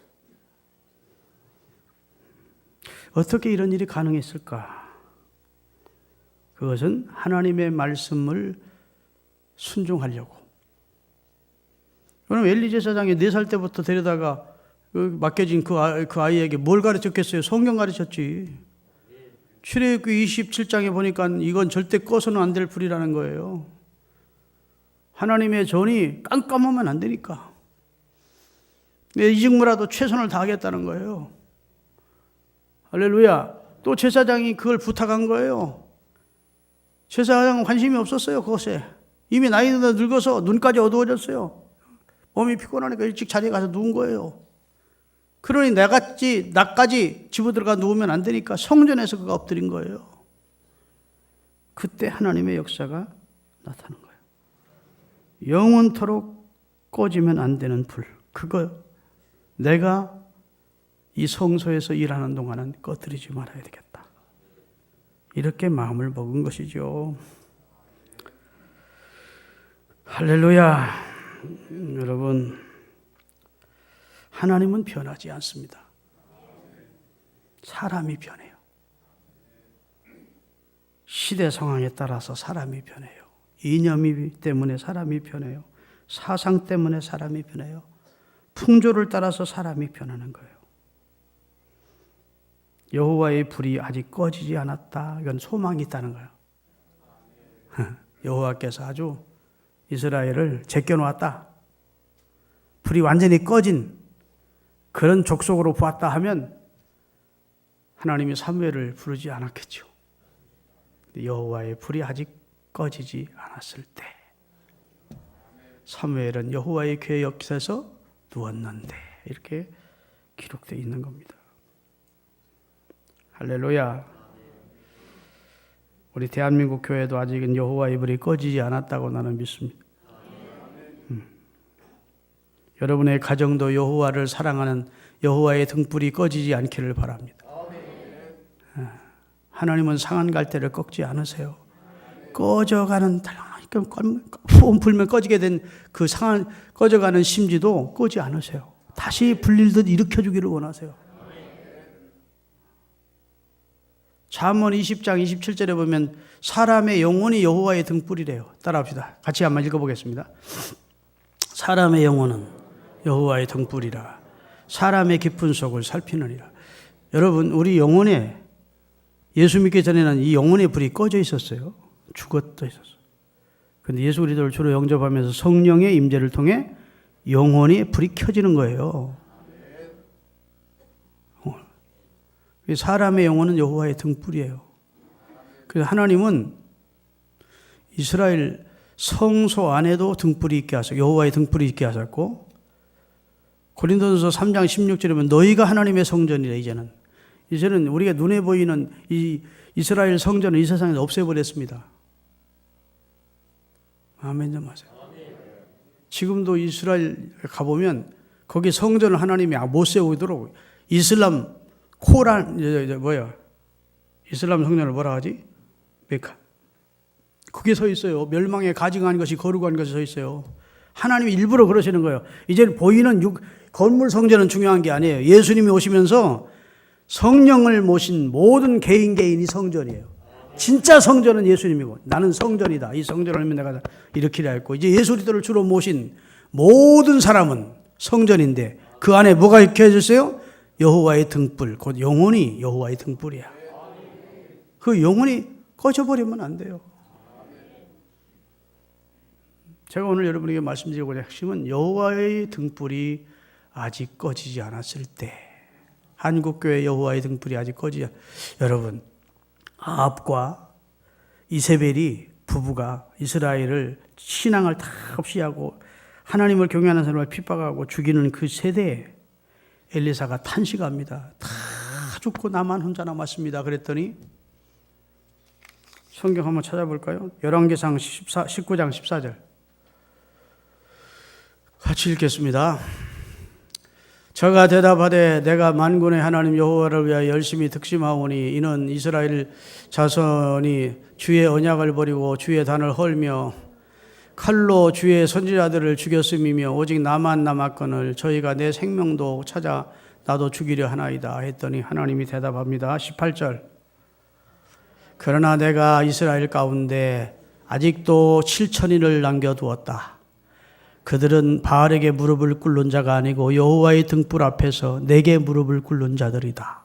어떻게 이런 일이 가능했을까? 그것은 하나님의 말씀을 순종하려고. 그럼 엘리 제사장이 4살 때부터 데려다가 맡겨진 그 아이에게 뭘 가르쳤겠어요? 성경 가르쳤지. 출애굽기 27장에 보니까 이건 절대 꺼서는 안 될 불이라는 거예요. 하나님의 전이 깜깜하면 안 되니까. 이 직무라도 최선을 다하겠다는 거예요. 할렐루야. 또 제사장이 그걸 부탁한 거예요. 제사장은 관심이 없었어요, 그것에. 이미 나이가 늙어서 눈까지 어두워졌어요. 몸이 피곤하니까 일찍 자리에 가서 누운 거예요. 그러니 나까지 집어 들어가 누우면 안 되니까 성전에서 그가 엎드린 거예요. 그때 하나님의 역사가 나타난 거예요. 영원토록 꺼지면 안 되는 불. 그거 내가 이 성소에서 일하는 동안은 꺼뜨리지 말아야 되겠다. 이렇게 마음을 먹은 것이죠. 할렐루야. 여러분, 하나님은 변하지 않습니다. 사람이 변해요. 시대 상황에 따라서 사람이 변해요. 이념이 때문에 사람이 변해요. 사상 때문에 사람이 변해요. 풍조를 따라서 사람이 변하는 거예요. 여호와의 불이 아직 꺼지지 않았다. 이건 소망이 있다는 거예요. 여호와께서 아주 이스라엘을 제껴놓았다. 불이 완전히 꺼진 그런 족속으로 보았다 하면 하나님이 사무엘을 부르지 않았겠죠. 여호와의 불이 아직 꺼지지 않았을 때 사무엘은 여호와의 궤 옆에서 누웠는데 이렇게 기록되어 있는 겁니다. 할렐루야. 우리 대한민국 교회도 아직은 여호와의 불이 꺼지지 않았다고 나는 믿습니다. 여러분의 가정도 여호와를 사랑하는 여호와의 등불이 꺼지지 않기를 바랍니다. 하나님은 상한 갈대를 꺾지 않으세요. 꺼져가는 소음 불면 꺼지게 된 그 상한 꺼져가는 심지도 끄지 않으세요. 다시 불릴듯 일으켜주기를 원하세요. 잠언 20장 27절에 보면 사람의 영혼이 여호와의 등불이래요. 따라합시다. 같이 한번 읽어보겠습니다. 사람의 영혼은 여호와의 등불이라 사람의 깊은 속을 살피느니라. 여러분, 우리 영혼에 예수 믿기 전에는 이 영혼의 불이 꺼져 있었어요. 죽었다 있었어요. 그런데 예수 그리스도를 주로 영접하면서 성령의 임재를 통해 영혼이 불이 켜지는 거예요. 사람의 영혼은 여호와의 등불이에요. 그래서 하나님은 이스라엘 성소 안에도 등불이 있게 하셨고 여호와의 등불이 있게 하셨고 고린도전서 3장 16절에 보면 너희가 하나님의 성전이래. 이제는 우리가 눈에 보이는 이 이스라엘 성전을 이 세상에서 없애버렸습니다. 아멘 좀 하세요. 지금도 이스라엘 가보면 거기 성전을 하나님이 못 세우도록 이슬람 코란 이슬람 성전을 뭐라 하지? 메카. 그게 서 있어요. 멸망에 가증한 것이 거룩한 것이 서 있어요. 하나님이 일부러 그러시는 거예요. 이제 보이는 건물 성전은 중요한 게 아니에요. 예수님이 오시면서 성령을 모신 모든 개인이 성전이에요. 진짜 성전은 예수님이고 나는 성전이다. 이 성전을 내가 일으키려 했고 이제 예수 그리스도를 주로 모신 모든 사람은 성전인데 그 안에 뭐가 켜졌어요? 여호와의 등불, 곧 영혼이 여호와의 등불이야. 그 영혼이 꺼져버리면 안 돼요. 제가 오늘 여러분에게 말씀드리고자 핵심은 여호와의 등불이 아직 꺼지지 않았을 때, 한국교회 여호와의 등불이 아직 꺼지지 여러분, 아합과 이세벨이 부부가 이스라엘을 신앙을 다 없이 하고 하나님을 경외하는 사람을 핍박하고 죽이는 그 세대에 엘리사가 탄식합니다. 다 죽고 나만 혼자 남았습니다. 그랬더니 성경 한번 찾아볼까요? 열왕기상 19장 14절 같이 읽겠습니다. 저가 대답하되 내가 만군의 하나님 여호와를 위하여 열심히 득심하오니 이는 이스라엘 자손이 주의 언약을 버리고 주의 단을 헐며 칼로 주의 선지자들을 죽였음이며 오직 나만 남았거늘 저희가 내 생명도 찾아 나도 죽이려 하나이다 했더니 하나님이 대답합니다. 18절 그러나 내가 이스라엘 가운데 아직도 7천인을 남겨두었다. 그들은 바알에게 무릎을 꿇는 자가 아니고 여호와의 등불 앞에서 내게 무릎을 꿇는 자들이다.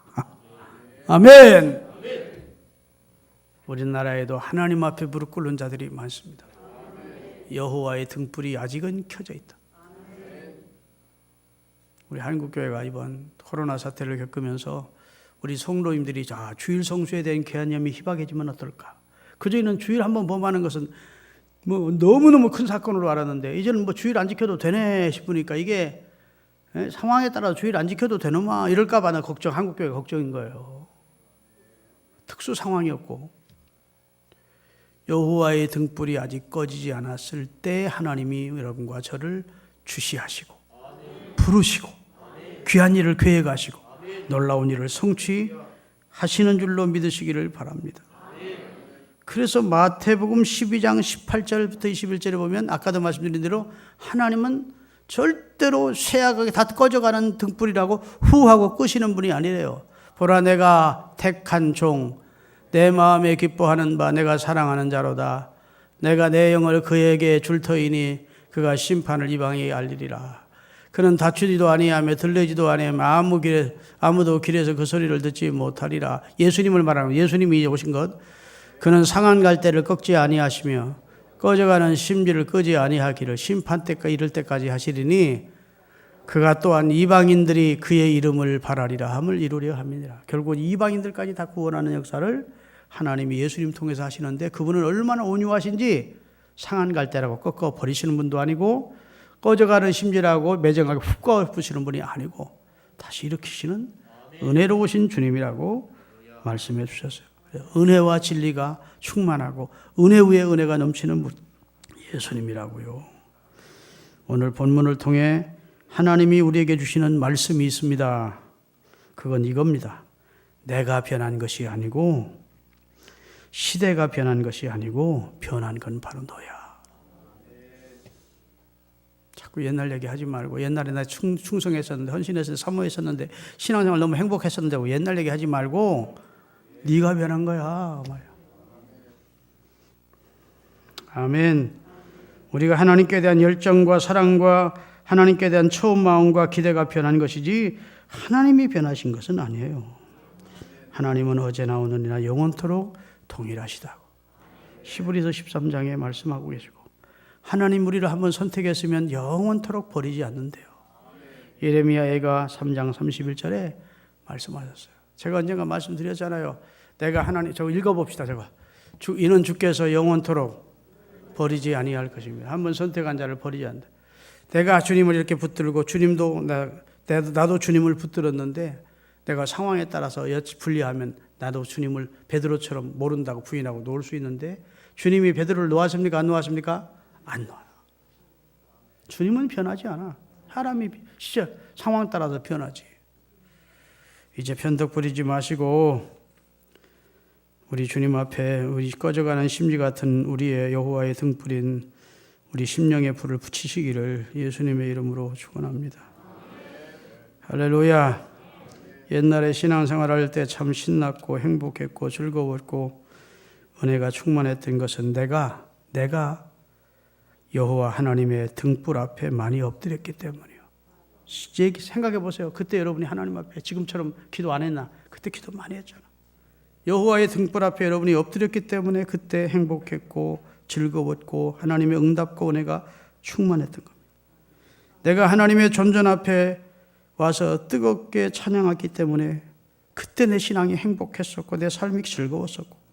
아멘. 우리나라에도 하나님 앞에 무릎 꿇는 자들이 많습니다. 여호와의 등불이 아직은 켜져 있다. 우리 한국교회가 이번 코로나 사태를 겪으면서 우리 성도님들이 주일 성수에 대한 개념이 희박해지면 어떨까? 그전에는 주일 한번 범하는 것은 뭐 너무너무 큰 사건으로 알았는데 이제는 뭐 주일 안 지켜도 되네 싶으니까 이게 상황에 따라 주일 안 지켜도 되는마 이럴까 봐 한국교회 걱정인 거예요. 특수 상황이었고 여호와의 등불이 아직 꺼지지 않았을 때 하나님이 여러분과 저를 주시하시고 부르시고 귀한 일을 계획하시고 놀라운 일을 성취하시는 줄로 믿으시기를 바랍니다. 그래서 마태복음 12장 18절부터 21절에 보면 아까도 말씀드린 대로 하나님은 절대로 쇠약하게 다 꺼져가는 등불이라고 후하고 끄시는 분이 아니래요. 보라 내가 택한 종 내 마음에 기뻐하는 바 내가 사랑하는 자로다. 내가 내 영을 그에게 줄 터이니 그가 심판을 이방에 알리리라. 그는 다투지도 아니하며 들리지도 아니하며 아무도 길에서 그 소리를 듣지 못하리라. 예수님을 말하는 예수님이 오신 것. 그는 상한 갈대를 꺾지 아니하시며 꺼져가는 심지를 끄지 아니하기를 심판 때까지 이를 때까지 하시리니 그가 또한 이방인들이 그의 이름을 바라리라 함을 이루려 합니다. 결국 이방인들까지 다 구원하는 역사를 하나님이 예수님 통해서 하시는데 그분은 얼마나 온유하신지 상한 갈대라고 꺾어 버리시는 분도 아니고 꺼져가는 심지라고 매정하게 훅 꺼부시는 분이 아니고 다시 일으키시는 은혜로우신 주님이라고 말씀해 주셨어요. 은혜와 진리가 충만하고 은혜 위에 은혜가 넘치는 분 예수님이라고요. 오늘 본문을 통해 하나님이 우리에게 주시는 말씀이 있습니다. 그건 이겁니다. 내가 변한 것이 아니고 시대가 변한 것이 아니고 변한 건 바로 너야. 자꾸 옛날 얘기하지 말고 옛날에 나 충성했었는데 헌신했었는데 사모했었는데 신앙생활 너무 행복했었는데 옛날 얘기하지 말고 네가 변한 거야. 아멘. 우리가 하나님께 대한 열정과 사랑과 하나님께 대한 처음 마음과 기대가 변한 것이지 하나님이 변하신 것은 아니에요. 하나님은 어제나 오늘이나 영원토록 동일하시다고 히브리서 13장에 말씀하고 계시고 하나님 우리를 한번 선택했으면 영원토록 버리지 않는데요. 예레미야가 3장 31절에 말씀하셨어요. 제가 언젠가 말씀드렸잖아요. 내가 하나님, 저거 읽어봅시다. 이는 주께서 영원토록 버리지 아니할 것입니다. 한번 선택한 자를 버리지 않는다. 내가 주님을 이렇게 붙들고 주님도 나도 주님을 붙들었는데 내가 상황에 따라서 분리하면 나도 주님을 베드로처럼 모른다고 부인하고 놓을 수 있는데 주님이 베드로를 놓았습니까? 안 놓았습니까? 안 놓아요. 주님은 변하지 않아. 사람이 진짜 상황 따라서 변하지. 이제 변덕 부리지 마시고 우리 주님 앞에 우리 꺼져가는 심지 같은 우리의 여호와의 등불인 우리 심령의 불을 붙이시기를 예수님의 이름으로 축원합니다. 할렐루야. 옛날에 신앙생활할 때 참 신났고 행복했고 즐거웠고 은혜가 충만했던 것은 내가 여호와 하나님의 등불 앞에 많이 엎드렸기 때문이에요. 생각해 보세요. 그때 여러분이 하나님 앞에 지금처럼 기도 안 했나? 그때 기도 많이 했잖아. 여호와의 등불 앞에 여러분이 엎드렸기 때문에 그때 행복했고 즐거웠고 하나님의 응답과 은혜가 충만했던 겁니다. 내가 하나님의 존전 앞에 와서 뜨겁게 찬양했기 때문에 그때 내 신앙이 행복했었고 내 삶이 즐거웠었고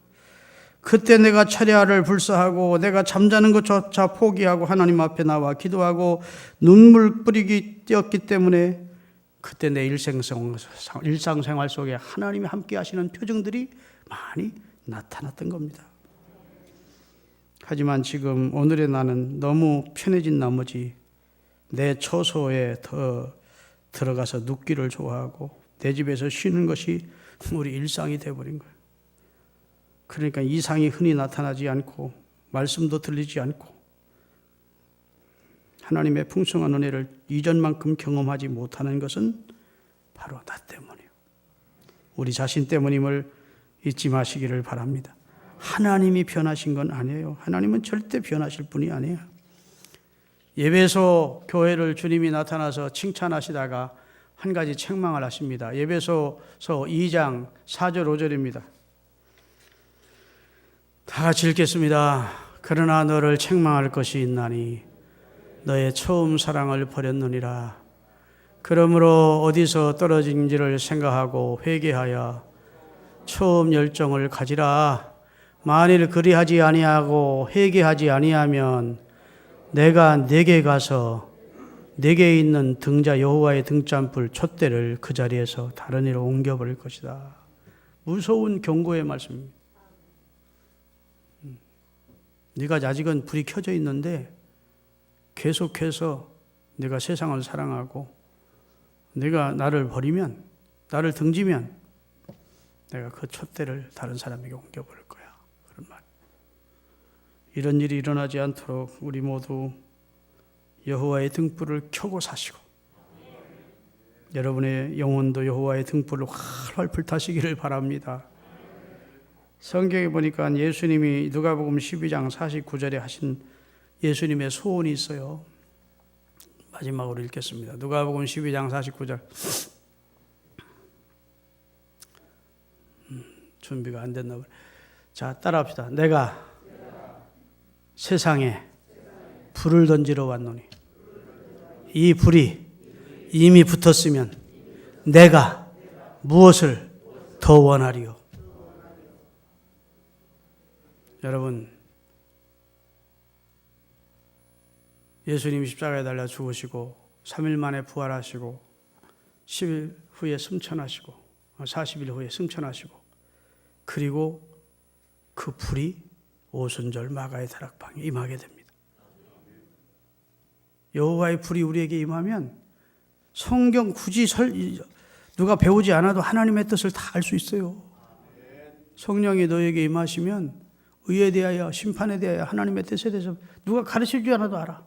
그때 내가 차례를 불사하고 내가 잠자는 것조차 포기하고 하나님 앞에 나와 기도하고 눈물 뿌리기 뛰었기 때문에 그때 내 일상생활 속에 하나님이 함께 하시는 표정들이 많이 나타났던 겁니다. 하지만 지금 오늘의 나는 너무 편해진 나머지 내 처소에 더 들어가서 눕기를 좋아하고 내 집에서 쉬는 것이 우리 일상이 되어버린 거예요. 그러니까 이상이 흔히 나타나지 않고 말씀도 들리지 않고 하나님의 풍성한 은혜를 이전만큼 경험하지 못하는 것은 바로 나 때문이에요. 우리 자신 때문임을 잊지 마시기를 바랍니다. 하나님이 변하신 건 아니에요. 하나님은 절대 변하실 분이 아니에요. 예배소 교회를 주님이 나타나서 칭찬하시다가 한 가지 책망을 하십니다. 예배소서 2장 4절 5절입니다. 다 같이 읽겠습니다. 그러나 너를 책망할 것이 있나니 너의 처음 사랑을 버렸느니라. 그러므로 어디서 떨어진지를 생각하고 회개하여 처음 열정을 가지라. 만일 그리하지 아니하고 회개하지 아니하면 내가 내게 가서 내게 있는 등자 여호와의 등잔불 촛대를 그 자리에서 다른 이로 옮겨버릴 것이다. 무서운 경고의 말씀입니다. 네가 아직은 불이 켜져 있는데 계속해서 네가 세상을 사랑하고 네가 나를 버리면, 나를 등지면 내가 그 촛대를 다른 사람에게 옮겨버릴 거야. 그런 말. 이런 일이 일어나지 않도록 우리 모두 여호와의 등불을 켜고 사시고 여러분의 영혼도 여호와의 등불을 활활 불타시기를 바랍니다. 성경에 보니까 예수님이 누가복음 12장 49절에 하신 예수님의 소원이 있어요. 마지막으로 읽겠습니다. 누가복음 12장 49절. 준비가 안 됐나 봐요. 자, 따라합시다. 내가 세상에 불을 던지러 왔노니 이 불이 이미 붙었으면 내가 무엇을 더 원하리요? 여러분, 예수님이 십자가에 달려 죽으시고 3일 만에 부활하시고 10일 후에 승천하시고 40일 후에 승천하시고 그리고 그 불이 오순절 마가의 다락방에 임하게 됩니다. 여호와의 불이 우리에게 임하면 성경 굳이 누가 배우지 않아도 하나님의 뜻을 다 알 수 있어요. 성령이 너에게 임하시면 의에 대하여 심판에 대하여 하나님의 뜻에 대해서 누가 가르치지 않아도 알아.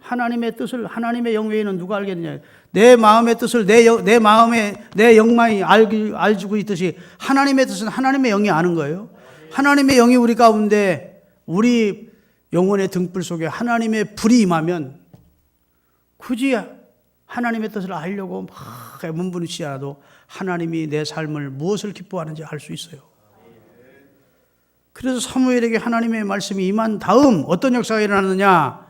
하나님의 뜻을 하나님의 영 외에는 누가 알겠느냐. 내 마음의 뜻을 내 마음에 내 영만이 알고 있듯이 하나님의 뜻은 하나님의 영이 아는 거예요. 하나님의 영이 우리 가운데 우리 영혼의 등불 속에 하나님의 불이 임하면 굳이 하나님의 뜻을 알려고 막 문부르지 않아도 하나님이 내 삶을 무엇을 기뻐하는지 알 수 있어요. 그래서 사무엘에게 하나님의 말씀이 임한 다음 어떤 역사가 일어났느냐.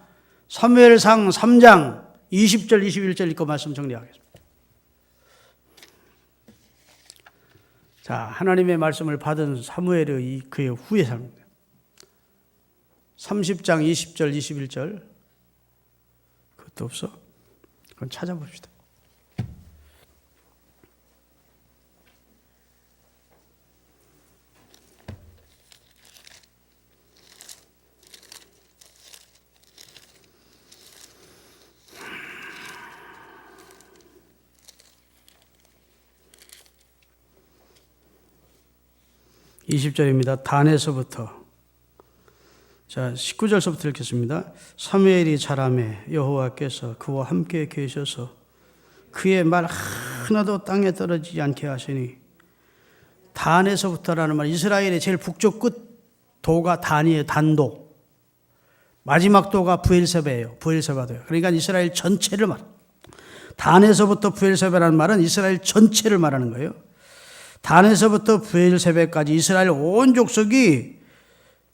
사무엘상 3장 20절 21절 읽고 말씀 정리하겠습니다. 자, 하나님의 말씀을 받은 사무엘의 그의 후의 삶입니다. 30장 20절 21절 그것도 없어? 그건 찾아봅시다. (20절입니다) 단에서부터 자 19절서부터 읽겠습니다. 사무엘이 자라매 여호와께서 그와 함께 계셔서 그의 말 하나도 땅에 떨어지지 않게 하시니 단에서부터라는 말 이스라엘의 제일 북쪽 끝 도가 단이에요. 단도 마지막 도가 브엘세바예요. 브엘세바도요. 그러니까 이스라엘 전체를 말. 단에서부터 브엘세바라는 말은 이스라엘 전체를 말하는 거예요. 단에서부터 브엘세바까지 이스라엘 온 족속이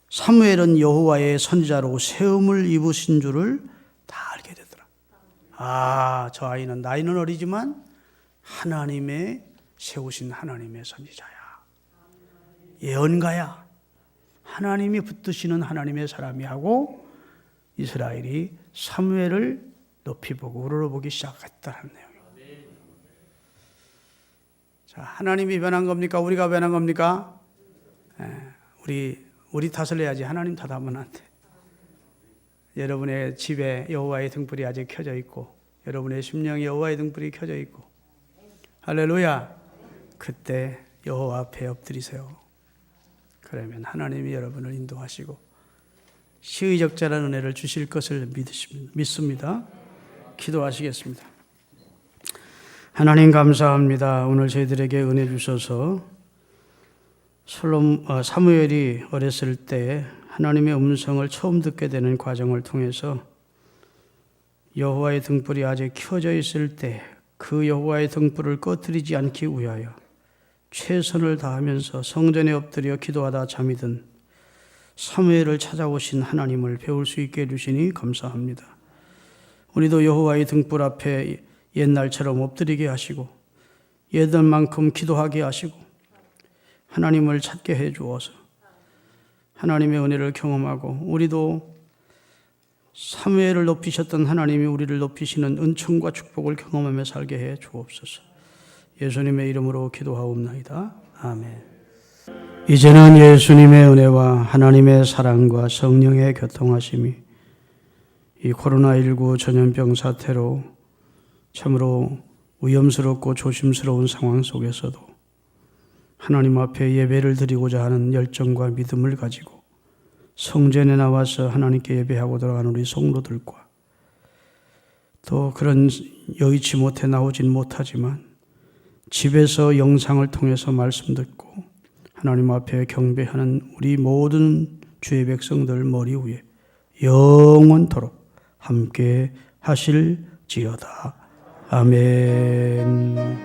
사무엘은 여호와의 선지자로 세움을 입으신 줄을 다 알게 되더라. 아, 저 아이는 나이는 어리지만 하나님의 세우신 하나님의 선지자야. 예언가야. 하나님이 붙드시는 하나님의 사람이 하고 이스라엘이 사무엘을 높이 보고 우러러보기 시작했다는 내용이에요. 자, 하나님이 변한 겁니까? 우리가 변한 겁니까? 우리 탓을 해야지 하나님 탓하면 안 돼. 여러분의 집에 여호와의 등불이 아직 켜져 있고 여러분의 심령에 여호와의 등불이 켜져 있고 할렐루야. 그때 여호와 앞에 엎드리세요. 그러면 하나님이 여러분을 인도하시고 시의적절한 은혜를 주실 것을 믿습니다. 기도하시겠습니다. 하나님 감사합니다. 오늘 저희들에게 은혜 주셔서 사무엘이 어렸을 때 하나님의 음성을 처음 듣게 되는 과정을 통해서 여호와의 등불이 아직 켜져 있을 때 그 여호와의 등불을 꺼뜨리지 않기 위하여 최선을 다하면서 성전에 엎드려 기도하다 잠이 든 사무엘을 찾아오신 하나님을 배울 수 있게 해주시니 감사합니다. 우리도 여호와의 등불 앞에 옛날처럼 엎드리게 하시고 예전만큼 기도하게 하시고 하나님을 찾게 해 주어서 하나님의 은혜를 경험하고 우리도 사무엘을 높이셨던 하나님이 우리를 높이시는 은총과 축복을 경험하며 살게 해 주옵소서. 예수님의 이름으로 기도하옵나이다. 아멘. 이제는 예수님의 은혜와 하나님의 사랑과 성령의 교통하심이 이 코로나19 전염병 사태로 참으로 위험스럽고 조심스러운 상황 속에서도 하나님 앞에 예배를 드리고자 하는 열정과 믿음을 가지고 성전에 나와서 하나님께 예배하고 돌아가는 우리 성도들과 또 그런 여의치 못해 나오진 못하지만 집에서 영상을 통해서 말씀 듣고 하나님 앞에 경배하는 우리 모든 주의 백성들 머리 위에 영원토록 함께 하실지어다. 아멘.